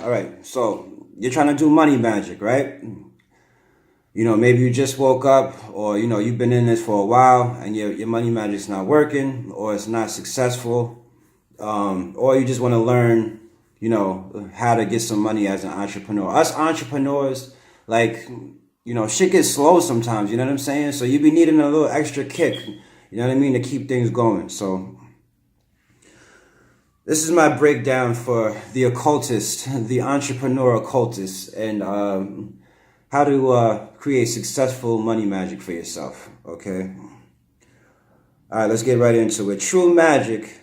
All right, so you're trying to do money magic, right? You know, maybe you just woke up, or you know, you've been in this for a while and your money magic's not working, or it's not successful, or you just want to learn, you know, how to get some money as an entrepreneur. Us entrepreneurs, like, you know, shit gets slow sometimes, you know what I'm saying? So you be needing a little extra kick, you know what I mean, to keep things going. So this is my breakdown for the occultist, the entrepreneur occultist, and how to create successful money magic for yourself, okay? All right, let's get right into it. True magic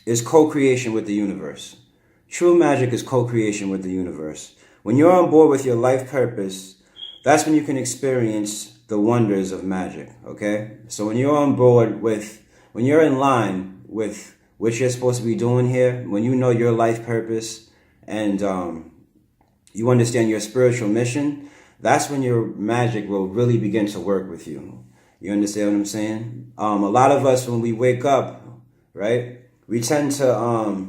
is co-creation with the universe. True magic is co-creation with the universe. When you're on board with your life purpose, that's when you can experience the wonders of magic, okay? So when you're on board with, when you're in line with what you're supposed to be doing here, when you know your life purpose and you understand your spiritual mission, that's when your magic will really begin to work with you. You understand what I'm saying? A lot of us, when we wake up, right, we tend to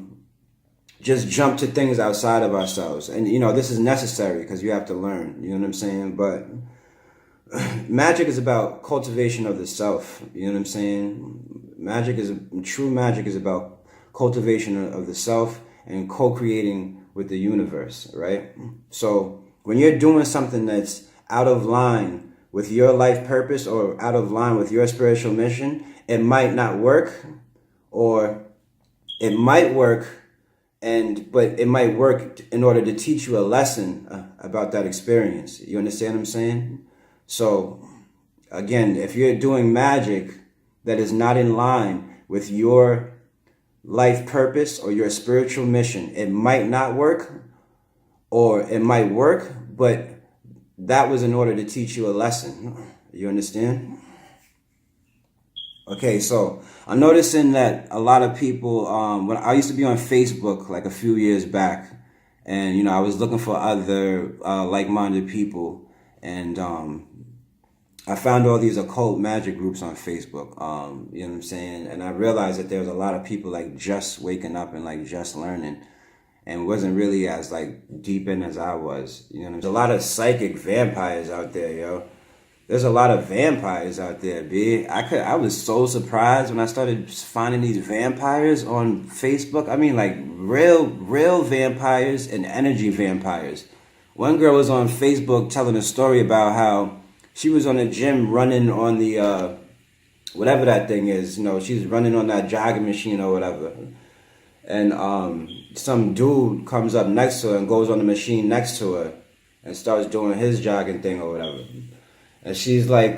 just jump to things outside of ourselves. And, you know, this is necessary because you have to learn. You know what I'm saying? But magic is about cultivation of the self. You know what I'm saying? True magic is about cultivation of the self and co-creating with the universe, right? So when you're doing something that's out of line with your life purpose or out of line with your spiritual mission, it might not work, or it might work, but it might work in order to teach you a lesson about that experience. You understand what I'm saying? So again, if you're doing magic that is not in line with your life purpose or your spiritual mission, it might not work, or it might work, but that was in order to teach you a lesson. You understand? Okay, so I'm noticing that a lot of people, when I used to be on Facebook like a few years back, and you know, I was looking for other like-minded people, and I found all these occult magic groups on Facebook, you know what I'm saying? And I realized that there was a lot of people like just waking up and like just learning, and wasn't really as like deep in as I was. You know what I'm saying? There's a lot of psychic vampires out there, yo. There's a lot of vampires out there, B. I was so surprised when I started finding these vampires on Facebook. I mean, like real vampires and energy vampires. One girl was on Facebook telling a story about how she was on the gym running on the, whatever that thing is, you know, she's running on that jogging machine or whatever. And some dude comes up next to her and goes on the machine next to her and starts doing his jogging thing or whatever. And she's like,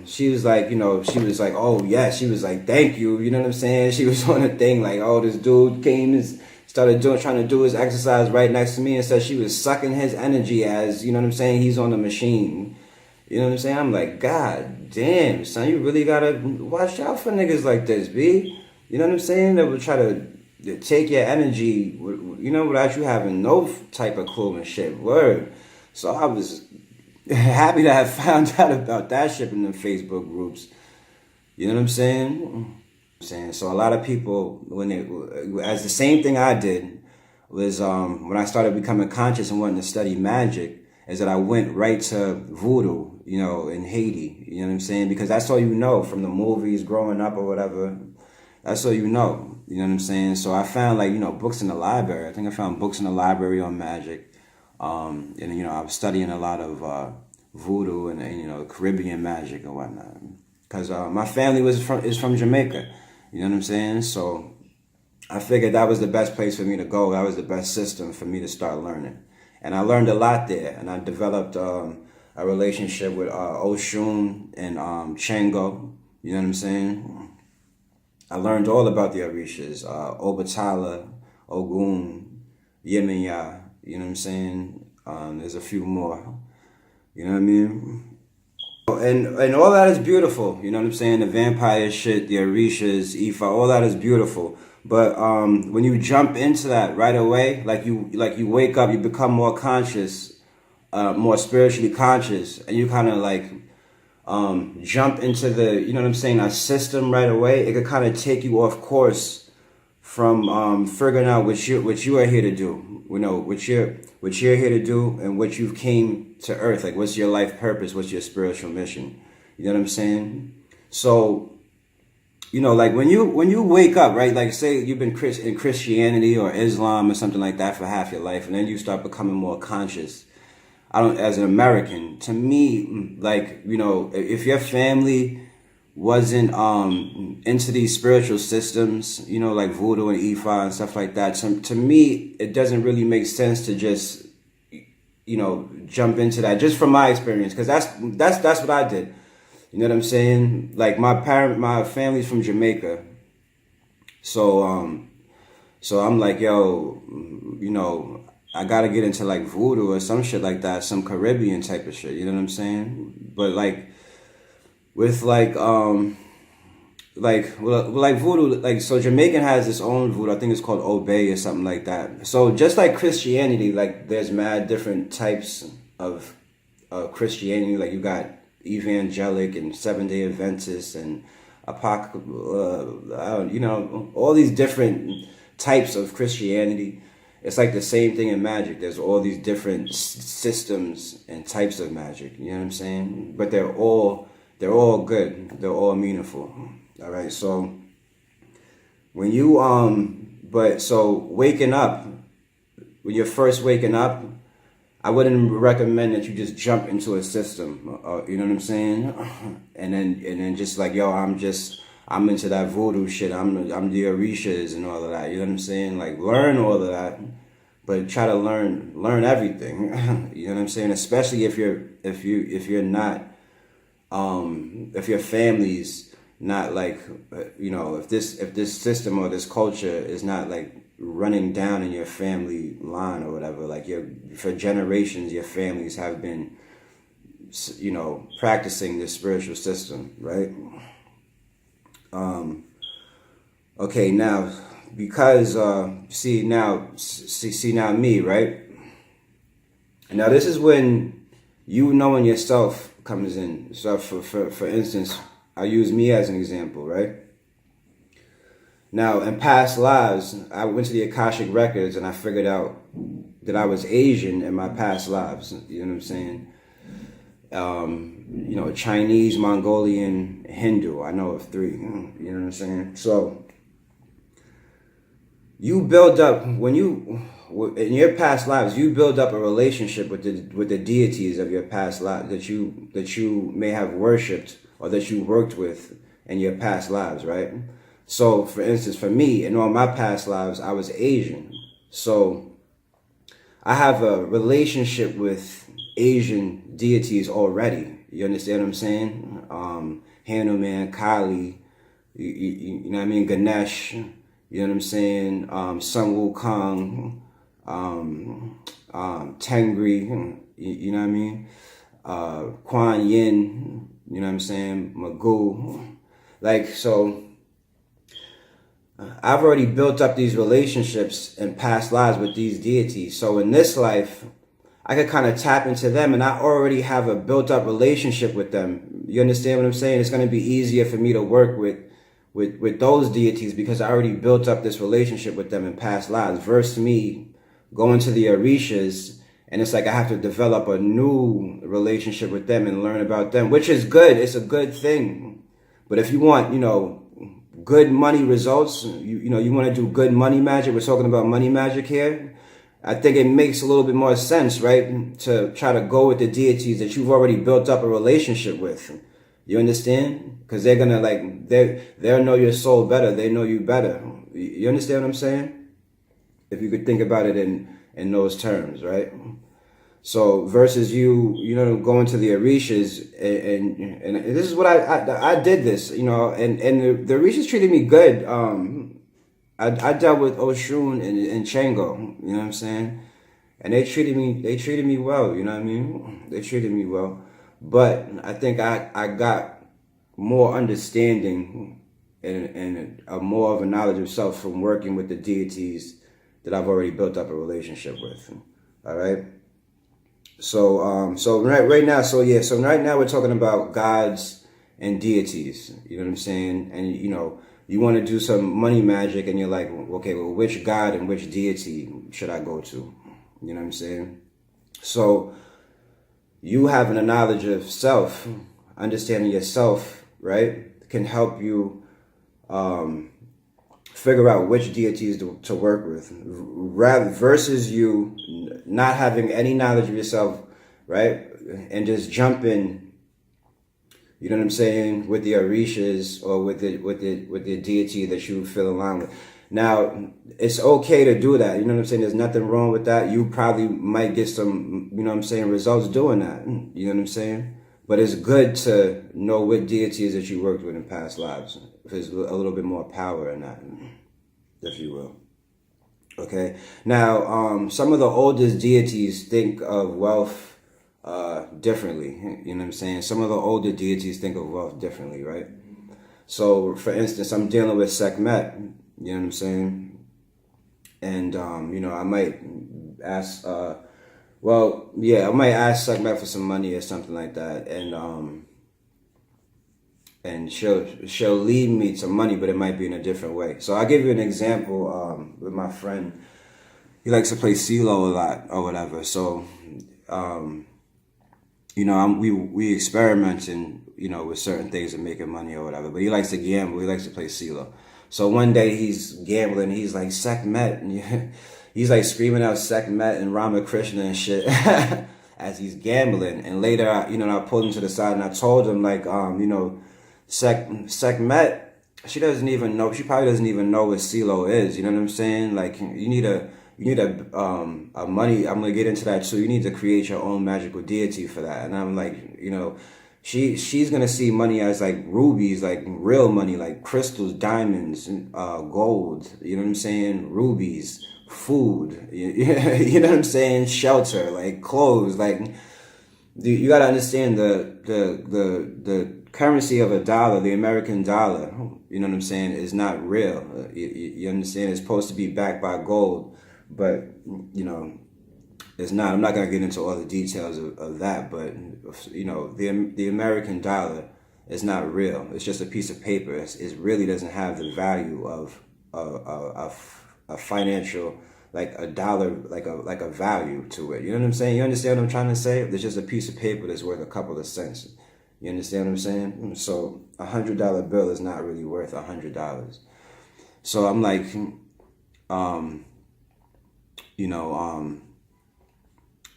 she was like, you know, she was like, oh yeah, she was like, thank you, you know what I'm saying? She was on a thing like, oh, this dude came and started trying to do his exercise right next to me, and said she was sucking his energy as, you know what I'm saying, he's on the machine. You know what I'm saying? I'm like, God damn, son, you really gotta watch out for niggas like this, B. You know what I'm saying? That will try to take your energy, you know, without you having no type of clue and shit. Word. So I was happy to have found out about that shit in the Facebook groups. You know what I'm saying? So a lot of people, as the same thing I did, was when I started becoming conscious and wanting to study magic, is that I went right to voodoo, you know, in Haiti. You know what I'm saying? Because that's all you know from the movies growing up or whatever. That's all you know. You know what I'm saying? So I found, like, you know, books in the library. I think I found books in the library on magic. And, you know, I was studying a lot of voodoo and, you know, Caribbean magic and whatnot. Because my family is from Jamaica. You know what I'm saying? So I figured that was the best place for me to go. That was the best system for me to start learning. And I learned a lot there. And I developed a relationship with Oshun and Chengo. You know what I'm saying? I learned all about the Orishas. Obatala, Ogun, Yemenya. You know what I'm saying? There's a few more. You know what I mean? And all that is beautiful. You know what I'm saying? The vampire shit, the Orishas, Ifa, all that is beautiful. But when you jump into that right away, like you wake up, you become more conscious, more spiritually conscious, and you kind of like jump into the, you know what I'm saying, a system right away. It could kind of take you off course from figuring out what you are here to do. You know, what you're here to do, and what you've came to Earth. Like, what's your life purpose? What's your spiritual mission? You know what I'm saying? So, you know, like when you wake up, right? Like, say you've been in Christianity or Islam or something like that for half your life, and then you start becoming more conscious. As an American, to me, like, you know, if your family wasn't into these spiritual systems, you know, like voodoo and Ifa and stuff like that, to me, it doesn't really make sense to just, you know, jump into that, just from my experience, because that's what I did. You know what I'm saying? Like, my family's from Jamaica, so so I'm like, yo, you know, I gotta get into like voodoo or some shit like that, some Caribbean type of shit. You know what I'm saying? But like with like voodoo, like, so Jamaican has its own voodoo. I think it's called Obey or something like that. So just like Christianity, like there's mad different types of Christianity. Like, you got evangelic and Seventh-day Adventist and you know, all these different types of Christianity. It's like the same thing in magic. There's all these different systems and types of magic. You know what I'm saying? But they're all good. They're all meaningful. All right. So when you waking up, when you're first waking up, I wouldn't recommend that you just jump into a system. You know what I'm saying? And then just like, yo, I'm into that voodoo shit. I'm the Orishas and all of that. You know what I'm saying? Like, learn all of that, but try to learn everything. You know what I'm saying? Especially if you're not, if your family's not like, you know, if this system or this culture is not like running down in your family line or whatever. Like, for generations, your families have been, you know, practicing this spiritual system, right? Okay, now, because, see now me, right? Now, this is when you knowing yourself comes in. So, for instance, I'll use me as an example, right? Now, in past lives, I went to the Akashic Records and I figured out that I was Asian in my past lives. You know what I'm saying? You know, Chinese, Mongolian, Hindu. I know of 3. You know what I'm saying? So you build up, in your past lives, you build up a relationship with the deities of your past lives that you may have worshipped or that you worked with in your past lives, right? So, for instance, for me, in all my past lives, I was Asian. So I have a relationship with Asian deities already. You understand what I'm saying? Hanuman, Kali, you know what I mean? Ganesh, you know what I'm saying? Sun Wukong, Tengri, you know what I mean? Kuan Yin, you know what I'm saying? Magoo. Like, so I've already built up these relationships in past lives with these deities. So in this life, I could kind of tap into them, and I already have a built up relationship with them. You understand what I'm saying? It's going to be easier for me to work with those deities because I already built up this relationship with them in past lives, versus me going to the Orishas, and it's like I have to develop a new relationship with them and learn about them, which is good. It's a good thing. But if you want, you know, good money results, you know, you want to do good money magic. We're talking about money magic here. I think it makes a little bit more sense, right, to try to go with the deities that you've already built up a relationship with. You understand? Because they're gonna they'll know your soul better. They know you better. You understand what I'm saying? If you could think about it in those terms, right? So versus you know, going to the Orishas, and this is what I did this, you know, and the Orishas treated me good. I dealt with Oshun and Chango, you know what I'm saying, and they treated me well, you know what I mean. They treated me well, but I think I got more understanding and more of a knowledge of self from working with the deities that I've already built up a relationship with. All right. So right now we're talking about gods and deities. You know what I'm saying? And you know, you want to do some money magic, and you're like, okay, well, which god and which deity should I go to? You know what I'm saying? So you having a knowledge of self, understanding yourself, right, can help you figure out which deities to work with, rather versus you not having any knowledge of yourself, right, and just jumping, you know what I'm saying, with the orishas or with the deity that you feel aligned with. Now, it's okay to do that. You know what I'm saying? There's nothing wrong with that. You probably might get some, you know what I'm saying, results doing that. You know what I'm saying? But it's good to know what deities that you worked with in past lives. There's a little bit more power in that, if you will. Okay? Now, some of the oldest deities think of wealth differently. You know what I'm saying? Some of the older deities think of wealth differently, right? So, for instance, I'm dealing with Sekhmet. You know what I'm saying? And, you know, I might ask, I might ask Sekhmet for some money or something like that. And she'll lead me to money, but it might be in a different way. So I'll give you an example, with my friend. He likes to play CeeLo a lot or whatever. So, you know, we experimenting, you know, with certain things and making money or whatever. But he likes to gamble. He likes to play CeeLo. So one day he's gambling. He's like, Sekhmet. And he's like screaming out Sekhmet and Ramakrishna and shit as he's gambling. And later, I pulled him to the side and I told him, like, you know, Sekhmet, she probably doesn't even know what CeeLo is. You know what I'm saying? Like, you need a money. I'm gonna get into that too. You need to create your own magical deity for that. And I'm like, you know, she's gonna see money as like rubies, like real money, like crystals, diamonds, gold. You know what I'm saying? Rubies, food. You know what I'm saying? Shelter, like clothes. Like, you gotta understand the currency of a dollar, the American dollar. You know what I'm saying? Is not real. You understand? It's supposed to be backed by gold, but you know, it's not. I'm not going to get into all the details of that, but you know, the American dollar is not real. It's just a piece of paper. It really doesn't have the value of a financial, like a dollar, like a value to it. You know what I'm saying? You understand what I'm trying to say? It's just a piece of paper that's worth a couple of cents. You understand what I'm saying? So $100 bill is not really worth $100. So I'm like,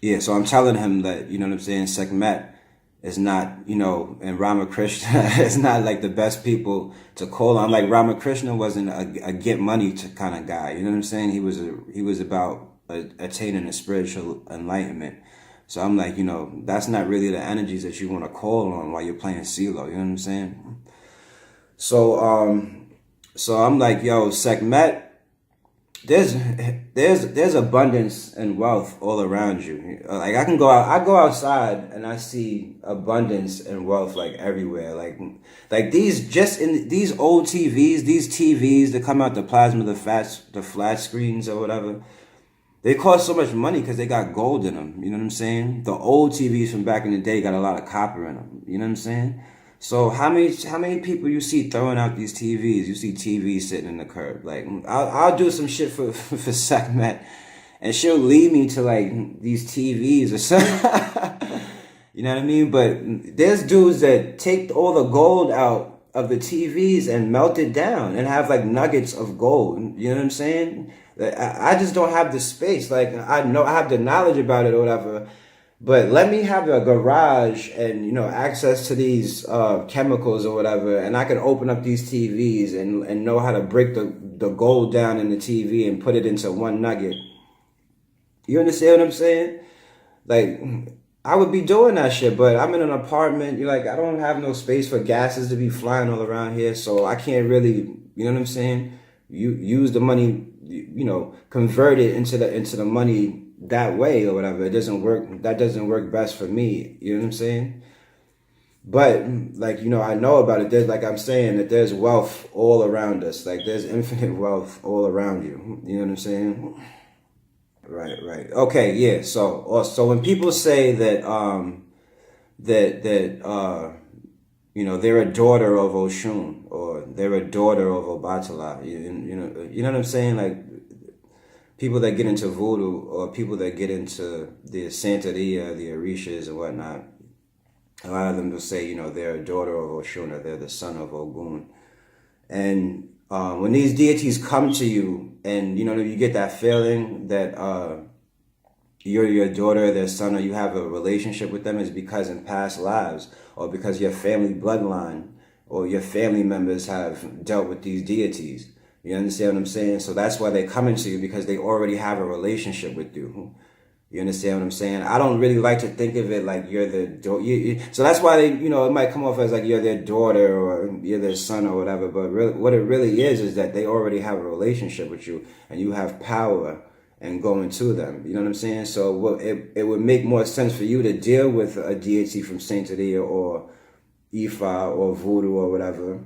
yeah, so I'm telling him that, you know what I'm saying, Sekhmet is not, you know, and Ramakrishna is not like the best people to call on. Like, Ramakrishna wasn't a get money kind of guy. You know what I'm saying? He was about attaining a spiritual enlightenment. So I'm like, you know, that's not really the energies that you want to call on while you're playing CeeLo. You know what I'm saying? So I'm like, yo, Sekhmet, there's abundance and wealth all around you. Like, I go outside and I see abundance and wealth like everywhere. Like these old TVs, these TVs that come out the plasma, the flat screens or whatever. They cost so much money because they got gold in them. You know what I'm saying? The old TVs from back in the day got a lot of copper in them. You know what I'm saying? So how many people you see throwing out these TVs? You see TVs sitting in the curb. Like, I'll do some shit for Sekhmet, and she'll lead me to like these TVs or something. You know what I mean? But there's dudes that take all the gold out of the TVs and melt it down and have like nuggets of gold. You know what I'm saying? I just don't have the space. Like, I know I have the knowledge about it or whatever, but let me have a garage and, you know, access to these chemicals or whatever, and I can open up these TVs and know how to break the gold down in the TV and put it into one nugget. You understand what I'm saying? Like, I would be doing that shit, but I'm in an apartment. You're like, I don't have no space for gases to be flying all around here, so I can't really, you know what I'm saying? You use the money, you know, convert it into the money that way or whatever. It doesn't work. That doesn't work best for me. You know what I'm saying? But like, you know, I know about it. There's, like I'm saying, that there's wealth all around us. Like, there's infinite wealth all around you. You know what I'm saying? Right. Okay, yeah. So when people say that they're a daughter of Oshun, or they're a daughter of Obatala. You know what I'm saying? Like, people that get into voodoo, or people that get into the Santeria, the Orishas and whatnot, a lot of them will say, they're a daughter of Oshun, or they're the son of Ogun. And when these deities come to you, and you get that feeling that you're your daughter, their son, or you have a relationship with them, is because in past lives, or because your family bloodline or your family members have dealt with these deities. You understand what I'm saying? So that's why they're coming to you, because they already have a relationship with you. You understand what I'm saying? I don't really like to think of it like you're the so that's why they, it might come off as like you're their daughter or you're their son or whatever. But really, what it really is that they already have a relationship with you, and you have power and going to them. You know what I'm saying? So it would make more sense for you to deal with a deity from Sainteria or Ifa or Voodoo or whatever,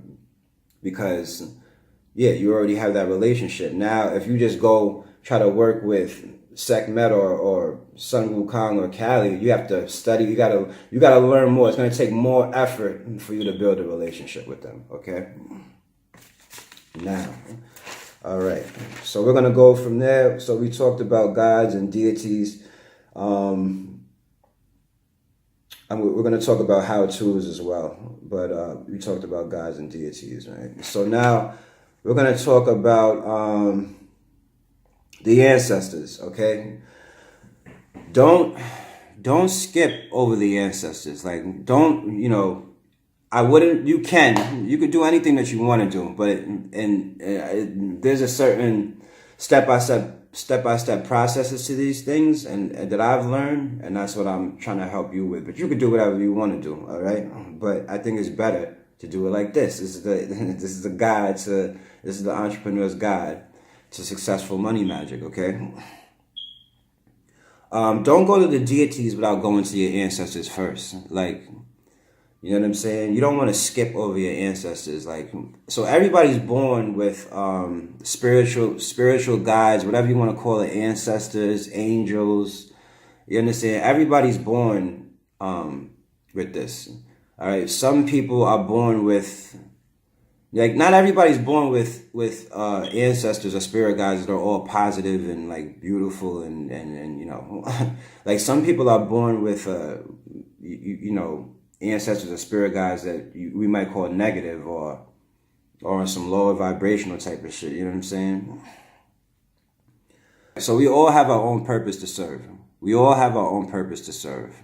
because you already have that relationship. Now, if you just go try to work with Sekhmet or Sun Wukong or Kali, you have to study. You gotta learn more. It's gonna take more effort for you to build a relationship with them. Okay. Now, all right. So we're gonna go from there. So we talked about gods and deities. We're gonna talk about how-tos as well, but we talked about gods and deities, right? So now we're gonna talk about the ancestors, okay? Don't skip over the ancestors. Like, don't, I wouldn't, you could do anything that you want to do, but there's a certain step-by-step processes to these things, and that I've learned, and that's what I'm trying to help you with. But you could do whatever you want to do, all right? But I think it's better to do it like this. This is the guide to, this is the entrepreneur's guide to successful money magic, okay? Don't go to the deities without going to your ancestors first. Like, you know what I'm saying? You don't want to skip over your ancestors. Like, so everybody's born with spiritual guides, whatever you want to call it, ancestors, angels. You understand? Everybody's born with this. All right. Some people are born with, like, not everybody's born with ancestors or spirit guides that are all positive and like beautiful and like some people are born with ancestors or spirit guides that we might call negative or some lower vibrational type of shit. You know what I'm saying? So we all have our own purpose to serve. We all have our own purpose to serve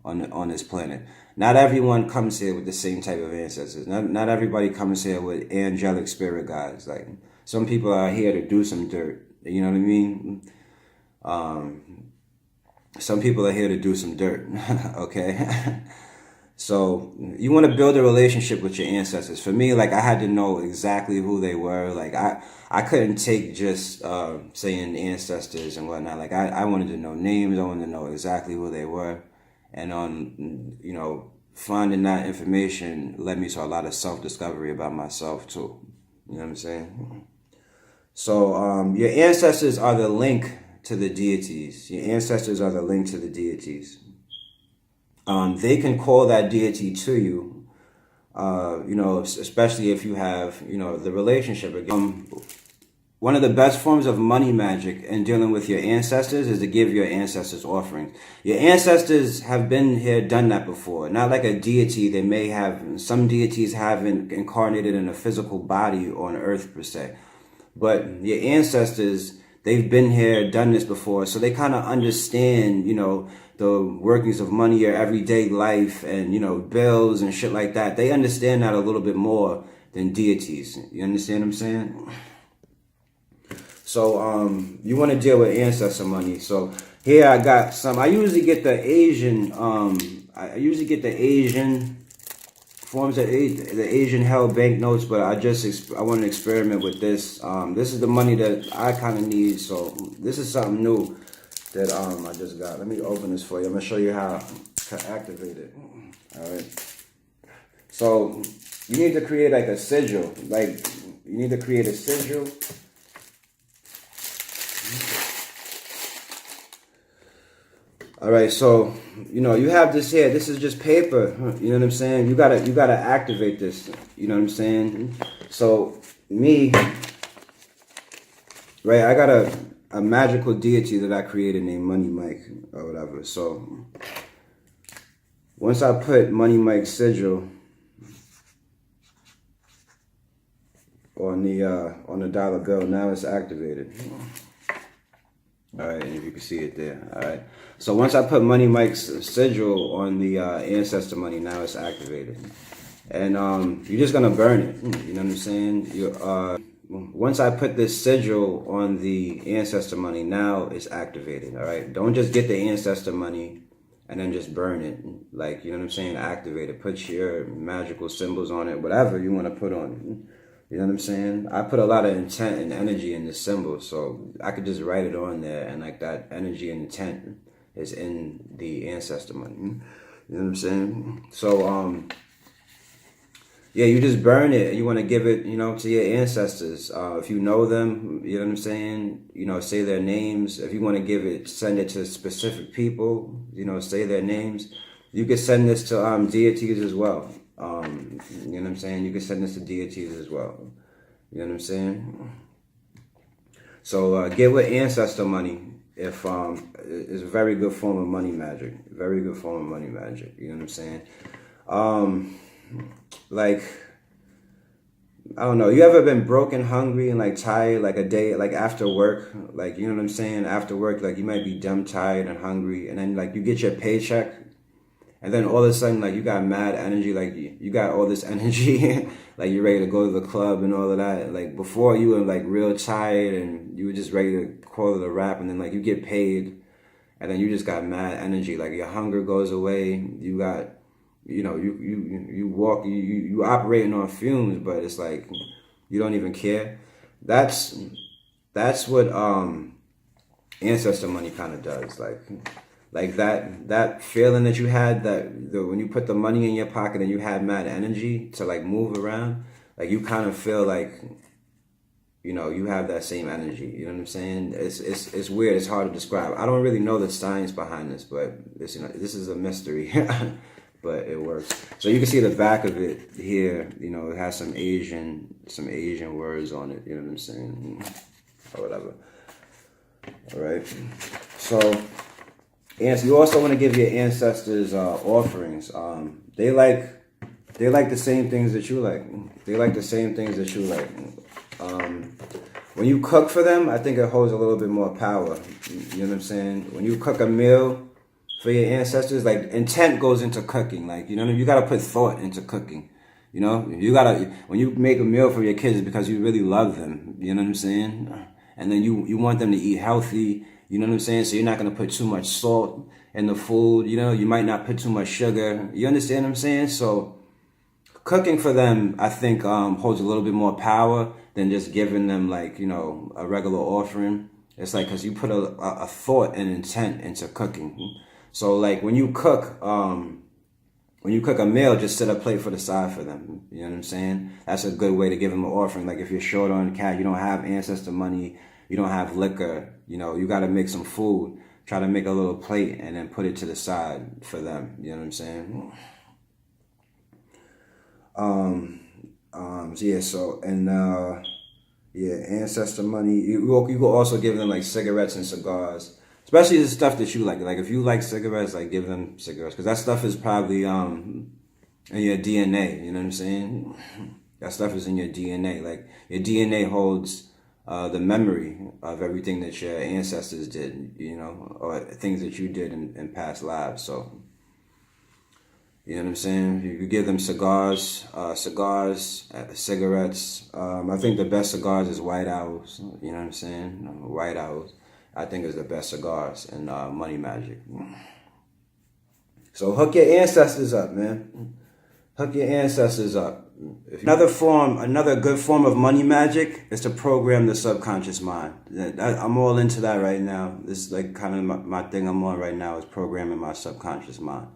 on this planet. Not everyone comes here with the same type of ancestors. Not everybody comes here with angelic spirit guides. Like, some people are here to do some dirt. You know what I mean? Some people are here to do some dirt. Okay? So you want to build a relationship with your ancestors. For me, like, I had to know exactly who they were. Like, I couldn't take just saying ancestors and whatnot. Like, I wanted to know names. I wanted to know exactly who they were. And finding that information led me to a lot of self-discovery about myself too. You know what I'm saying? So your ancestors are the link to the deities. Your ancestors are the link to the deities. They can call that deity to you, especially if you have, the relationship. One of the best forms of money magic and dealing with your ancestors is to give your ancestors offerings. Your ancestors have been here, done that before. Not like a deity. They may have, some deities haven't incarnated in a physical body on earth per se. But your ancestors, they've been here, done this before. So they kind of understand, the workings of money, your everyday life and, bills and shit like that. They understand that a little bit more than deities. You understand what I'm saying? So you want to deal with ancestor money. So here I got some. I usually get the Asian. I usually get the Asian forms of the Asian held banknotes, but I want to experiment with this. This is the money that I kind of need. So this is something new that I just got. Let me open this for you. I'm gonna show you how to activate it. All right. So you need to create like a sigil. Like, you need to create a sigil. All right, so you have this here. This is just paper. You know what I'm saying? You gotta activate this. You know what I'm saying? So me, right? I got a magical deity that I created named Money Mike or whatever. So once I put Money Mike's sigil on the dollar bill, now it's activated. All right, and if you can see it there. All right. So once I put Money Mike's sigil on the Ancestor Money, now it's activated. And you're just going to burn it. You know what I'm saying? Once I put this sigil on the Ancestor Money, now it's activated. All right. Don't just get the Ancestor Money and then just burn it. Like, you know what I'm saying? Activate it. Put your magical symbols on it, whatever you want to put on it. You know what I'm saying? I put a lot of intent and energy in the symbol, so I could just write it on there, and like that energy and intent is in the Ancestor Money. You know what I'm saying? So, yeah, you just burn it, and you want to give it, to your ancestors. If you know them, you know what I'm saying? Say their names. If you want to give it, send it to specific people. Say their names. You could send this to deities as well. You know what I'm saying? You can send this to deities as well. You know what I'm saying? So get with Ancestor Money. If it's a very good form of money magic. Very good form of money magic. You know what I'm saying? Like, I don't know. You ever been broken, hungry, and like tired, like a day, like after work, like, you know what I'm saying? After work, like you might be dumb tired and hungry, and then like you get your paycheck. And then all of a sudden, like, you got mad energy, like, you got all this energy, like, you're ready to go to the club and all of that. Like, before, you were, like, real tired, and you were just ready to call it a wrap, and then, like, you get paid, and then you just got mad energy. Like, your hunger goes away, you got, you walk, you operating on fumes, but it's like, you don't even care. That's what, Ancestor Money kind of does, like that feeling that you had when you put the money in your pocket and you had mad energy to like move around, like you kind of feel like, you have that same energy. You know what I'm saying? It's weird. It's hard to describe. I don't really know the science behind this, but this is a mystery, but it works. So you can see the back of it here. It has some Asian words on it. You know what I'm saying? Or whatever. All right. So. And so you also want to give your ancestors offerings. They like the same things that you like. They like the same things that you like. When you cook for them, I think it holds a little bit more power. You know what I'm saying? When you cook a meal for your ancestors, like intent goes into cooking. Like, you got to put thought into cooking. When you make a meal for your kids, it's because you really love them. You know what I'm saying? And then you want them to eat healthy. You know what I'm saying? So you're not going to put too much salt in the food. You might not put too much sugar. You understand what I'm saying? So cooking for them, I think, holds a little bit more power than just giving them like, a regular offering. It's like, because you put a thought and intent into cooking. So like when you cook a meal, just set a plate for the side for them. You know what I'm saying? That's a good way to give them an offering. Like if you're short on cash, you don't have Ancestor Money, you don't have liquor, you got to make some food. Try to make a little plate and then put it to the side for them. You know what I'm saying? Yeah, so, and, Ancestor Money. You can also give them like cigarettes and cigars, especially the stuff that you like. Like if you like cigarettes, like give them cigarettes, because that stuff is probably, in your DNA. You know what I'm saying? That stuff is in your DNA. Like your DNA holds the memory of everything that your ancestors did, or things that you did in past lives. So, you know what I'm saying? You could give them cigars, cigarettes. I think the best cigars is White Owls. You know what I'm saying? White Owls, I think, is the best cigars in Money Magic. So hook your ancestors up, man. Hook your ancestors up. Another good form of money magic is to program the subconscious mind. I'm all into that right now. This is like kind of my thing I'm on right now, is programming my subconscious mind.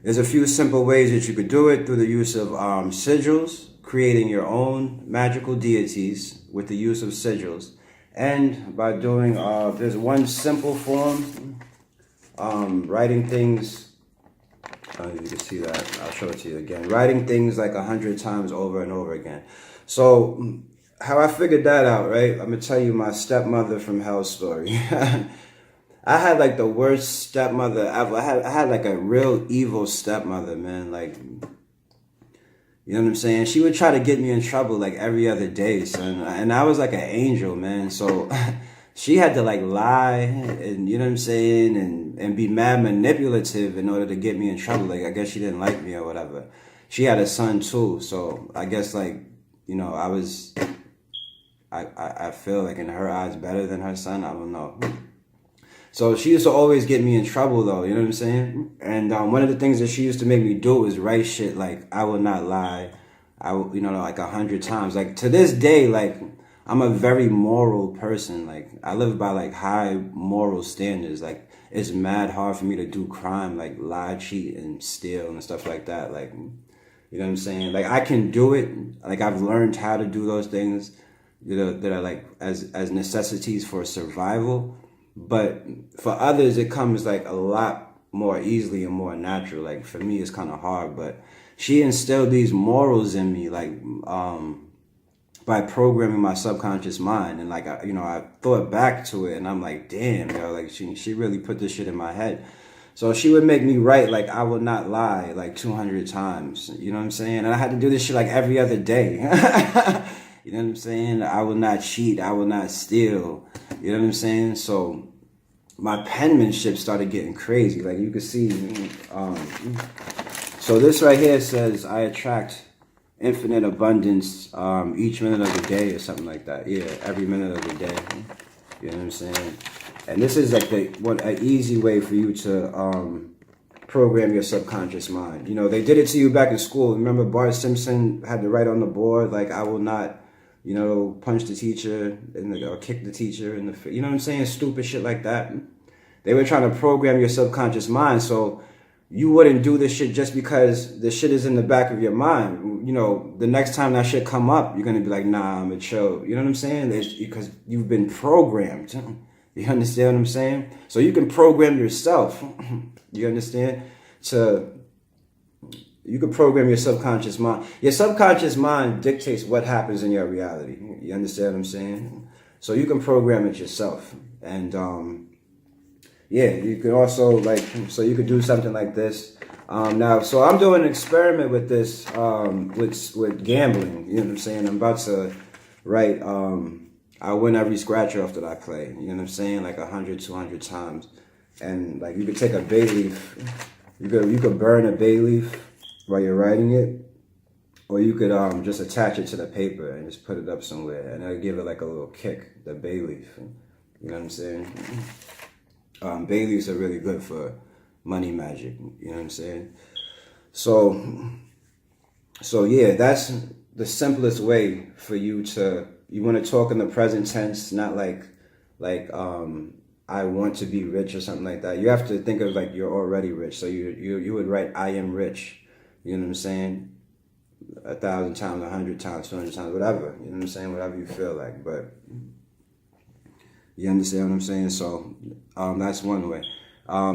There's a few simple ways that you could do it through the use of sigils, creating your own magical deities with the use of sigils, And by doing, there's one simple form, writing things, you can see that, I'll show it to you again. Writing things like 100 times over and over again. So how I figured that out, right? I'm going to tell you my stepmother from hell story. I had like the worst stepmother ever. I had like a real evil stepmother, man. Like, you know what I'm saying? She would try to get me in trouble like every other day, son. And I was like an angel, man. So she had to like lie and, you know what I'm saying? And be mad manipulative in order to get me in trouble. Like, I guess she didn't like me or whatever. She had a son too. So I guess like, you know, I feel like in her eyes better than her son. I don't know. So she used to always get me in trouble though, you know what I'm saying? And one of the things that she used to make me do was write shit like, I will not lie. You know, like 100 times. Like to this day, like I'm a very moral person. Like I live by like high moral standards. Like it's mad hard for me to do crime, like lie, cheat, and steal and stuff like that. Like, you know what I'm saying? Like I can do it. Like I've learned how to do those things that are like as necessities for survival. But for others, it comes like a lot more easily and more natural. Like for me, it's kind of hard. But she instilled these morals in me, like by programming my subconscious mind. And like I thought back to it, and I'm like, damn, yo, like she really put this shit in my head. So she would make me write like I will not lie like 200 times. You know what I'm saying? And I had to do this shit like every other day. You know what I'm saying? I will not cheat. I will not steal. You know what I'm saying? So my penmanship started getting crazy. Like you can see. So this right here says I attract infinite abundance each minute of the day or something like that. Yeah, every minute of the day. You know what I'm saying? And this is like an easy way for you to program your subconscious mind. You know, they did it to you back in school. Remember Bart Simpson had to write on the board like I will not, you know, punch the teacher or kick the teacher in the, you know what I'm saying? Stupid shit like that. They were trying to program your subconscious mind so you wouldn't do this shit just because the shit is in the back of your mind. You know, the next time that shit come up, you're going to be like, nah, I'm a chill. You know what I'm saying? It's because you've been programmed. You understand what I'm saying? So you can program yourself. You understand? You can program your subconscious mind. Your subconscious mind dictates what happens in your reality. You understand what I'm saying? So you can program it yourself. And yeah, you can also like, so you could do something like this. Now, so I'm doing an experiment with this, with gambling. You know what I'm saying? I'm about to write, I win every scratch off that I play. You know what I'm saying? Like 100, 200 times. And like you could take a bay leaf. You could burn a bay leaf while you're writing it, or you could just attach it to the paper and just put it up somewhere, and it'll give it like a little kick. The bay leaf, you know what I'm saying? Bay leaves are really good for money magic. You know what I'm saying? So yeah, that's the simplest way for you to. You want to talk in the present tense, not like I want to be rich or something like that. You have to think of like you're already rich. So you would write I am rich. You know what I'm saying? 1,000 times, 100 times, 200 times, whatever. You know what I'm saying? Whatever you feel like. But you understand what I'm saying? So that's one way.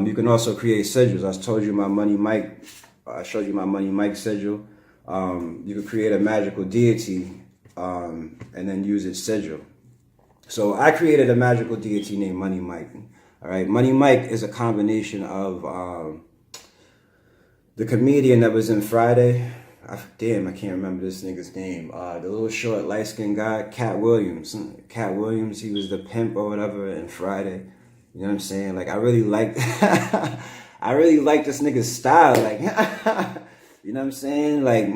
You can also create sigils. I told you my Money Mike. I showed you my Money Mike sigil. You could create a magical deity and then use its sigil. So I created a magical deity named Money Mike. All right, Money Mike is a combination of the comedian that was in Friday. Damn, I can't remember this nigga's name. The little short, light-skinned guy, Cat Williams. Cat Williams, he was the pimp or whatever in Friday. You know what I'm saying? Like, I really like this nigga's style. Like, you know what I'm saying? Like,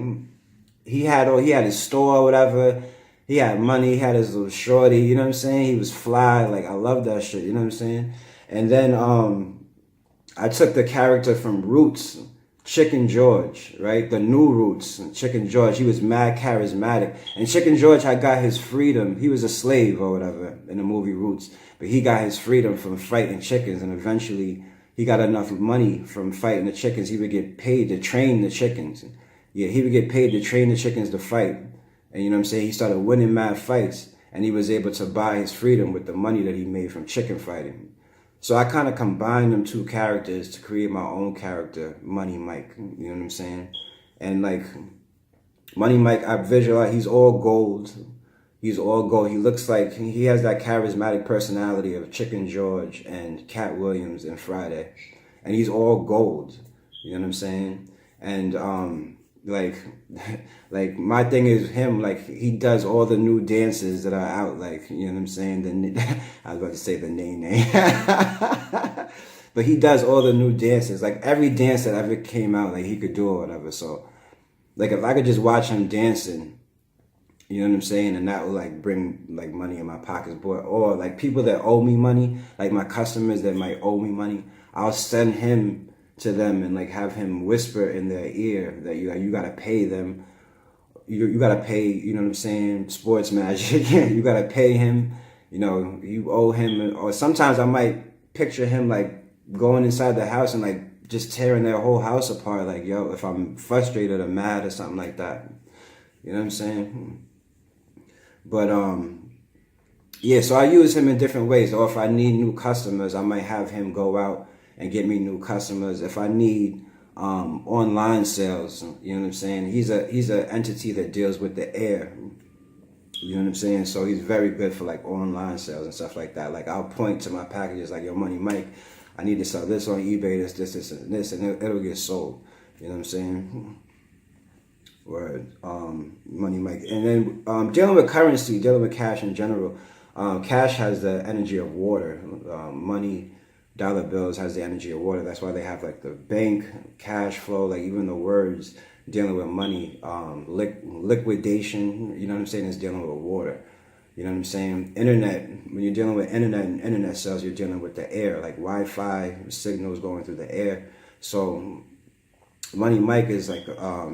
he had his store or whatever. He had money. He had his little shorty. You know what I'm saying? He was fly. Like, I love that shit. You know what I'm saying? And then I took the character from Roots, Chicken George, right? The new Roots, Chicken George. He was mad charismatic. And Chicken George had got his freedom. He was a slave or whatever in the movie Roots. But he got his freedom from fighting chickens. And eventually he got enough money from fighting the chickens. He would get paid to train the chickens. Yeah, he would get paid to train the chickens to fight. And you know what I'm saying? He started winning mad fights. and he was able to buy his freedom with the money that he made from chicken fighting. So I kind of combined them two characters to create my own character, Money Mike. You know what I'm saying? And like Money Mike, I visualize he's all gold. He's all gold. He looks like he has that charismatic personality of Chicken George and Cat Williams in Friday, and he's all gold. You know what I'm saying? And like my thing is him, like he does all the new dances that are out, like, you know what I'm saying? I was about to say the name. But he does all the new dances, like every dance that ever came out, like he could do or whatever. So like if I could just watch him dancing, you know what I'm saying, and that would like bring like money in my pockets, boy. Or like people that owe me money, like my customers that might owe me money, I'll send him to them and like have him whisper in their ear that you gotta pay them. You gotta pay, you know what I'm saying, Sports Magic. You gotta pay him, you know, you owe him. Or sometimes I might picture him like going inside the house and like just tearing their whole house apart, like, yo, if I'm frustrated or mad or something like that. You know what I'm saying? But yeah, so I use him in different ways. Or if I need new customers, I might have him go out and get me new customers. If I need online sales, you know what I'm saying? He's a entity that deals with the air. You know what I'm saying? So he's very good for like online sales and stuff like that. Like I'll point to my packages like, yo, Money Mike, I need to sell this on eBay, this, and this, and it'll get sold. You know what I'm saying? Word. Money Mike. And then dealing with currency, dealing with cash in general. Cash has the energy of water. Money, dollar bills has the energy of water. That's why they have like the bank, cash flow, like even the words dealing with money, liquidation, you know what I'm saying, is dealing with water. You know what I'm saying? Internet, when you're dealing with internet and internet sales, you're dealing with the air, like Wi-Fi signals going through the air. So Money Mike is like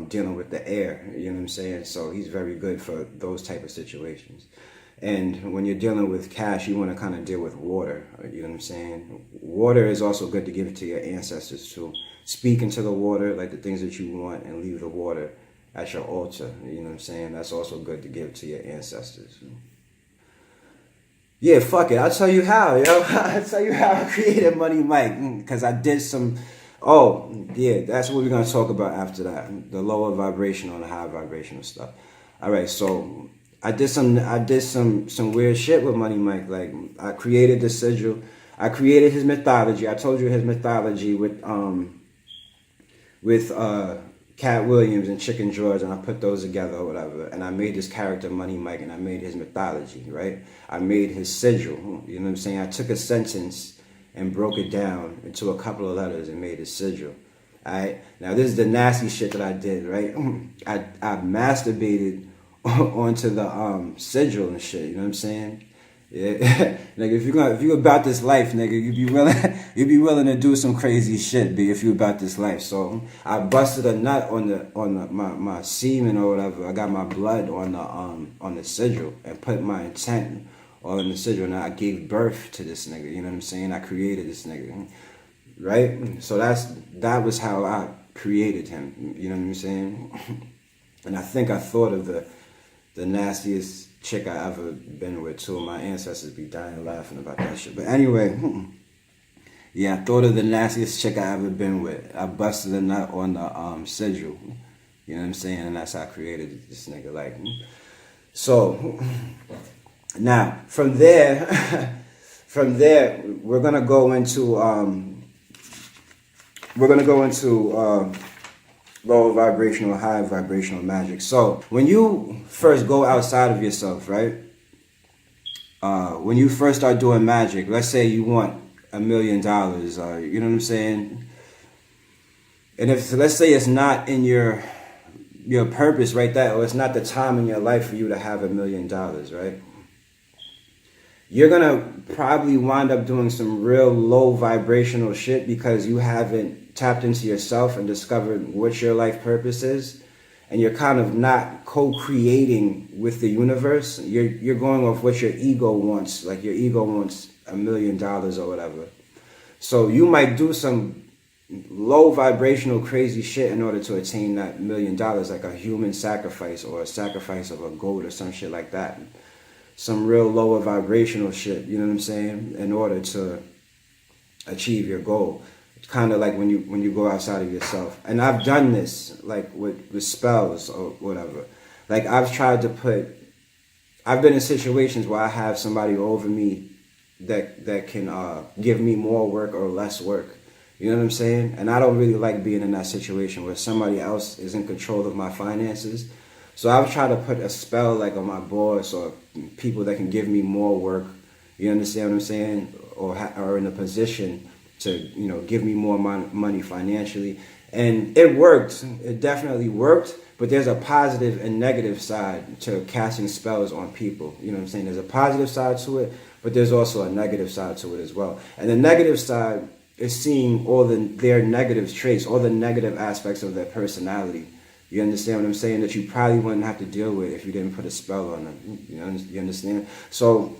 dealing with the air, you know what I'm saying? So he's very good for those type of situations. And when you're dealing with cash, you want to kind of deal with water, you know what I'm saying? Water is also good to give it to your ancestors too. Speak into the water, like the things that you want, and leave the water at your altar, you know what I'm saying? That's also good to give to your ancestors. Yeah, fuck it. I'll tell you how, yo. I'll tell you how I created Money Mike. Because I did some... Oh, yeah, that's what we're going to talk about after that. The lower vibrational and the high vibrational stuff. All right, so I did some weird shit with Money Mike. Like, I created the sigil. I created his mythology. I told you his mythology with Cat Williams and Chicken George, and I put those together or whatever, and I made this character Money Mike, and I made his mythology, right? I made his sigil, you know what I'm saying? I took a sentence and broke it down into a couple of letters and made a sigil. Alright? Now this is the nasty shit that I did, right? I masturbated onto the sigil and shit, you know what I'm saying? Yeah. Like if you about this life, nigga, you be willing to do some crazy shit, B, if you about this life. So I busted a nut on my semen or whatever. I got my blood on the sigil and put my intent on the sigil, and I gave birth to this nigga, you know what I'm saying? I created this nigga, right? So that was how I created him, you know what I'm saying? And I think I thought of the nastiest chick I ever been with too. My ancestors be dying laughing about that shit. But anyway, yeah, I thought of the nastiest chick I ever been with. I busted a nut on the sigil, you know what I'm saying? And that's how I created this nigga. Like, so now from there, we're gonna go into low vibrational, high vibrational magic. So when you first go outside of yourself, right? When you first start doing magic, let's say you want $1 million, you know what I'm saying? And if, let's say it's not in your purpose right there, or it's not the time in your life for you to have $1 million, right? You're gonna probably wind up doing some real low vibrational shit because you haven't tapped into yourself and discovered what your life purpose is, and you're kind of not co-creating with the universe. You're going off what your ego wants. Like your ego wants $1 million or whatever. So you might do some low vibrational crazy shit in order to attain that $1 million, like a human sacrifice or a sacrifice of a goat or some shit like that. some real lower vibrational shit, you know what I'm saying, in order to achieve your goal. It's kind of like when you go outside of yourself. And I've done this, like with spells or whatever. Like I've been in situations where I have somebody over me that can give me more work or less work. You know what I'm saying? And I don't really like being in that situation where somebody else is in control of my finances. So I've tried to put a spell like on my boss or people that can give me more work. You understand what I'm saying? Or in a position to, you know, give me more money financially. And it worked. It definitely worked. But there's a positive and negative side to casting spells on people. You know what I'm saying? There's a positive side to it, but there's also a negative side to it as well. And the negative side is seeing all their negative traits, all the negative aspects of their personality. You understand what I'm saying? That you probably wouldn't have to deal with if you didn't put a spell on them. You understand? So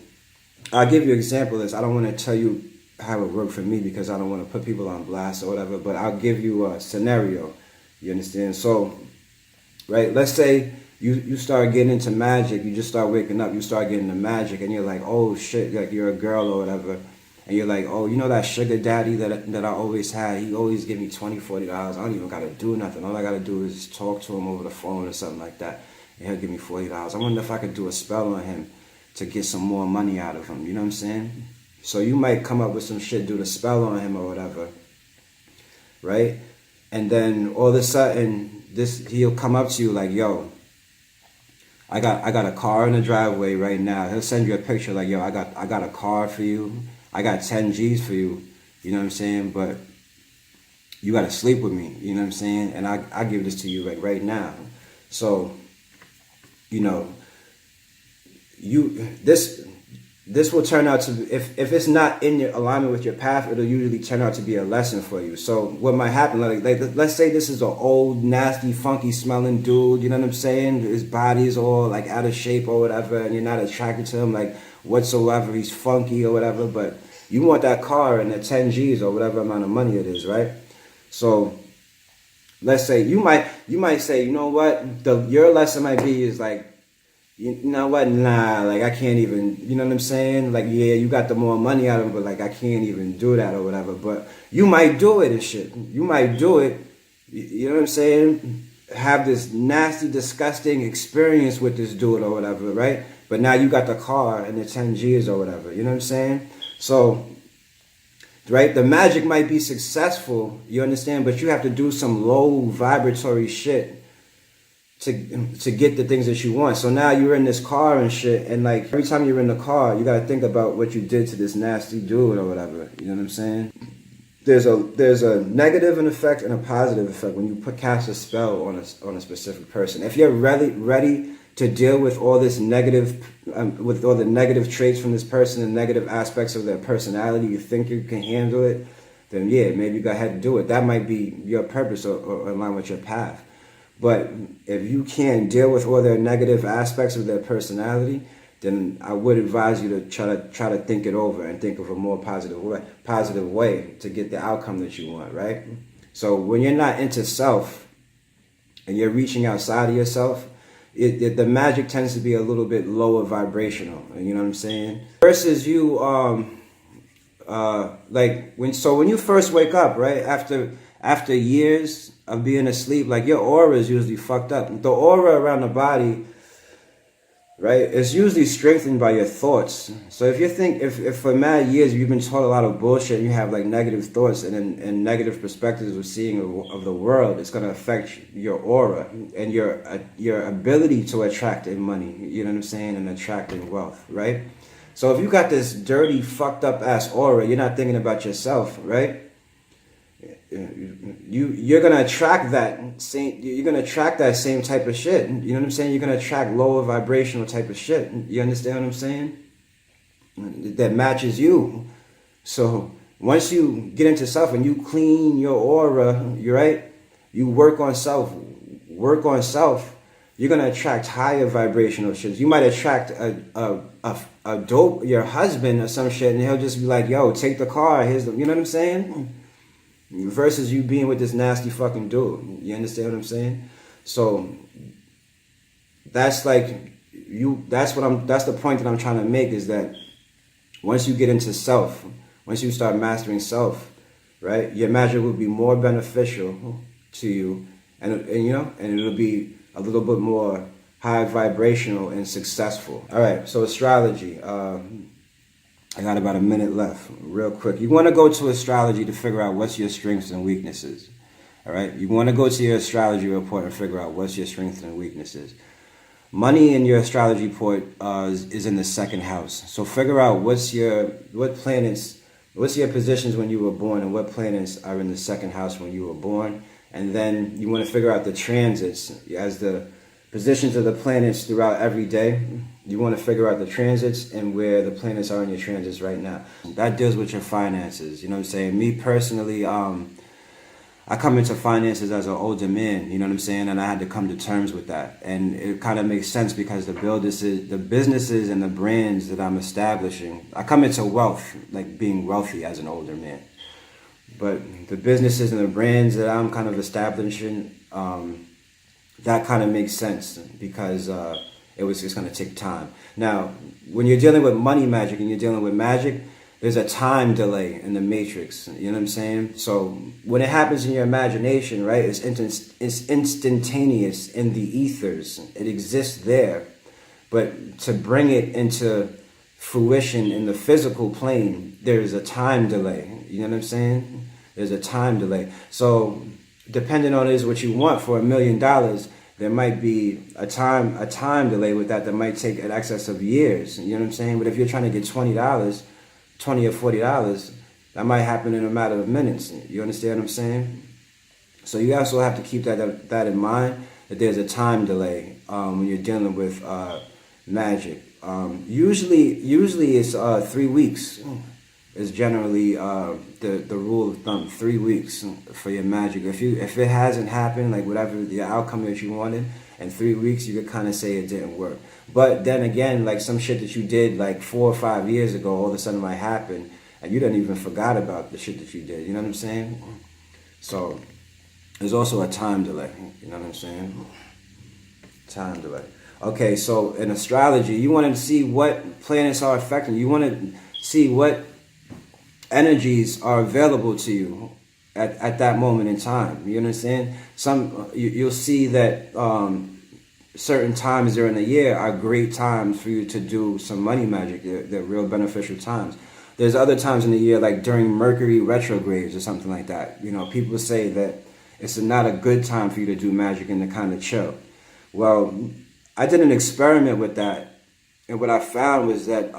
I'll give you an example. I don't want to tell you how it worked for me because I don't want to put people on blast or whatever, but I'll give you a scenario. You understand? So, right, let's say you start getting into magic, you just start waking up, you start getting into magic, and you're like, oh shit, like you're a girl or whatever, and you're like, oh, you know that sugar daddy that I always had, he always give me $20, $40, I don't even gotta do nothing, all I gotta do is talk to him over the phone or something like that, and he'll give me $40. I wonder if I could do a spell on him to get some more money out of him, you know what I'm saying? So you might come up with some shit, do the spell on him or whatever, right? And then all of a sudden, he'll come up to you like, yo, I got a car in the driveway right now. He'll send you a picture like, yo, I got a car for you. I got 10 G's for you. You know what I'm saying? But you got to sleep with me. You know what I'm saying? And I give this to you like right now. So, you know, this will turn out to be, if it's not in your alignment with your path, it'll usually turn out to be a lesson for you. So what might happen, like let's say this is an old, nasty, funky smelling dude, you know what I'm saying? His body's all like out of shape or whatever, and you're not attracted to him like whatsoever. He's funky or whatever, but you want that car and the 10 G's or whatever amount of money it is, right? So let's say you might say, you know what, your lesson might be is like, you know what, nah, like I can't even, you know what I'm saying? Like, yeah, you got the more money out of it, but like I can't even do that or whatever. But you might do it and shit. You might do it, you know what I'm saying? Have this nasty, disgusting experience with this dude or whatever, right? But now you got the car and the 10 G's or whatever, you know what I'm saying? So, right, the magic might be successful, you understand? But you have to do some low vibratory shit to get the things that you want. So now you're in this car and shit, and like every time you're in the car, you gotta think about what you did to this nasty dude or whatever. You know what I'm saying? There's a negative effect and a positive effect when you cast a spell on a specific person. If you're ready to deal with all this negative, with all the negative traits from this person and negative aspects of their personality, you think you can handle it, then yeah, maybe go ahead and do it. That might be your purpose or in line with your path. But if you can't deal with all their negative aspects of their personality, then I would advise you to try to think it over and think of a more positive way to get the outcome that you want, right? So when you're not into self and you're reaching outside of yourself, the magic tends to be a little bit lower vibrational. You know what I'm saying? Versus you, when you first wake up, right, after years of being asleep, like your aura is usually fucked up. The aura around the body, right, is usually strengthened by your thoughts. So if for mad years you've been taught a lot of bullshit and you have like negative thoughts and negative perspectives of seeing of the world, it's going to affect your aura and your ability to attract in money, you know what I'm saying, and attract in wealth, right? So if you got this dirty, fucked up ass aura, you're not thinking about yourself, right? You're gonna attract that same type of shit. You know what I'm saying? You're gonna attract lower vibrational type of shit. You understand what I'm saying? That matches you. So once you get into self and you clean your aura, you're right. You work on self. You're gonna attract higher vibrational shit. You might attract a dope, your husband or some shit, and he'll just be like, "Yo, take the car. Here's the," you know what I'm saying? Versus you being with this nasty fucking dude. You understand what I'm saying? So that's like, that's the point that I'm trying to make, is that once you get into self, once you start mastering self, right, your magic will be more beneficial to you, and it'll be a little bit more high vibrational and successful. All right, so astrology. I got about a minute left, real quick. You want to go to astrology to figure out what's your strengths and weaknesses. All right, you want to go to your astrology report and figure out what's your strengths and weaknesses. Money in your astrology report is in the second house. So figure out what's your positions when you were born, and what planets are in the second house when you were born. And then you want to figure out the transits as the positions of the planets throughout every day. You want to figure out the transits and where the planets are in your transits right now. That deals with your finances. You know what I'm saying? Me personally, I come into finances as an older man, you know what I'm saying? And I had to come to terms with that. And it kind of makes sense because the businesses and the brands that I'm establishing, I come into wealth, like being wealthy as an older man. But the businesses and the brands that I'm kind of establishing, that kind of makes sense because it's going to take time. Now, when you're dealing with money magic and you're dealing with magic, there's a time delay in the matrix, you know what I'm saying? So when it happens in your imagination, right, it's instantaneous in the ethers. It exists there. But to bring it into fruition in the physical plane, there's a time delay, you know what I'm saying? There's a time delay. So depending on what you want for $1 million, there might be a time delay with that might take an excess of years, you know what I'm saying? But if you're trying to get $20 or $40, that might happen in a matter of minutes. You understand what I'm saying? So you also have to keep that in mind, that there's a time delay when you're dealing with magic. Usually it's 3 weeks is generally the rule of thumb. 3 weeks for your magic. If it hasn't happened, like whatever the outcome that you wanted, in 3 weeks, you could kind of say it didn't work. But then again, like some shit that you did like 4 or 5 years ago, all of a sudden might happen, and you didn't even forgot about the shit that you did. You know what I'm saying? So there's also a time delay. You know what I'm saying? Time delay. Okay, so in astrology, you want to see what planets are affecting you. You want to see what energies are available to you at that moment in time. You understand? You'll see that certain times during the year are great times for you to do some money magic. They're real beneficial times. There's other times in the year, like during Mercury retrogrades or something like that. You know, people say that it's not a good time for you to do magic and to kind of chill. Well, I did an experiment with that, and what I found was that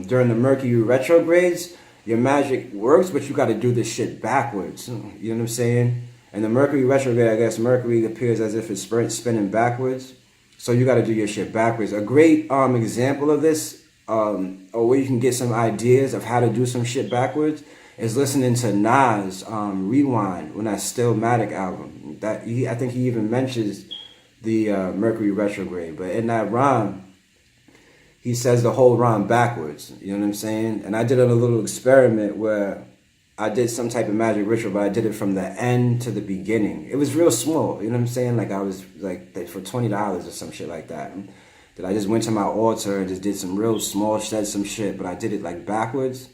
during the Mercury retrogrades, your magic works, but you got to do this shit backwards. You know what I'm saying? And the Mercury retrograde, I guess Mercury appears as if it's spinning backwards. So you got to do your shit backwards. A great example of this, or where you can get some ideas of how to do some shit backwards, is listening to Nas Rewind on that Stillmatic album. I think he even mentions the Mercury retrograde. But in that rhyme, he says the whole rhyme backwards. You know what I'm saying? And I did a little experiment where I did some type of magic ritual, but I did it from the end to the beginning. It was real small. You know what I'm saying? Like I was like for $20 or some shit like that. That I just went to my altar and just did some real small, said some shit, but I did it like backwards.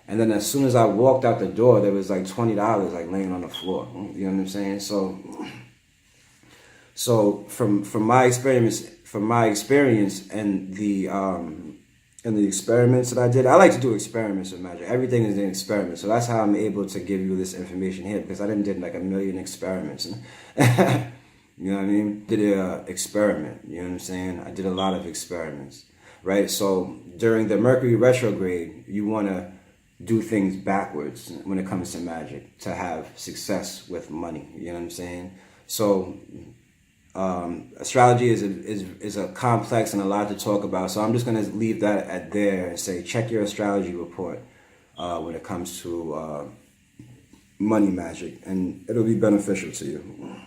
And then as soon as I walked out the door, there was like $20 like laying on the floor. You know what I'm saying? So from my experience and the experiments that I did, I like to do experiments with magic. Everything is an experiment. So that's how I'm able to give you this information here, because I didn't did like 1 million experiments. You know what I mean? Did an experiment. You know what I'm saying? I did a lot of experiments, right? So during the Mercury retrograde, you want to do things backwards when it comes to magic to have success with money. You know what I'm saying? So astrology is a complex and a lot to talk about. So I'm just going to leave that at there and say, check your astrology report when it comes to money magic, and it'll be beneficial to you.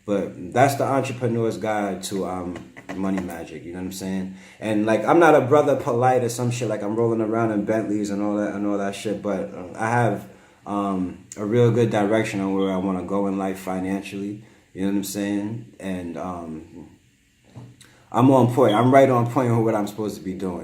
But that's the entrepreneur's guide to money magic. You know what I'm saying? And like, I'm not a brother polite or some shit. Like I'm rolling around in Bentleys and all that shit. But I have a real good direction on where I want to go in life financially. You know what I'm saying? And I'm on point. I'm right on point with what I'm supposed to be doing.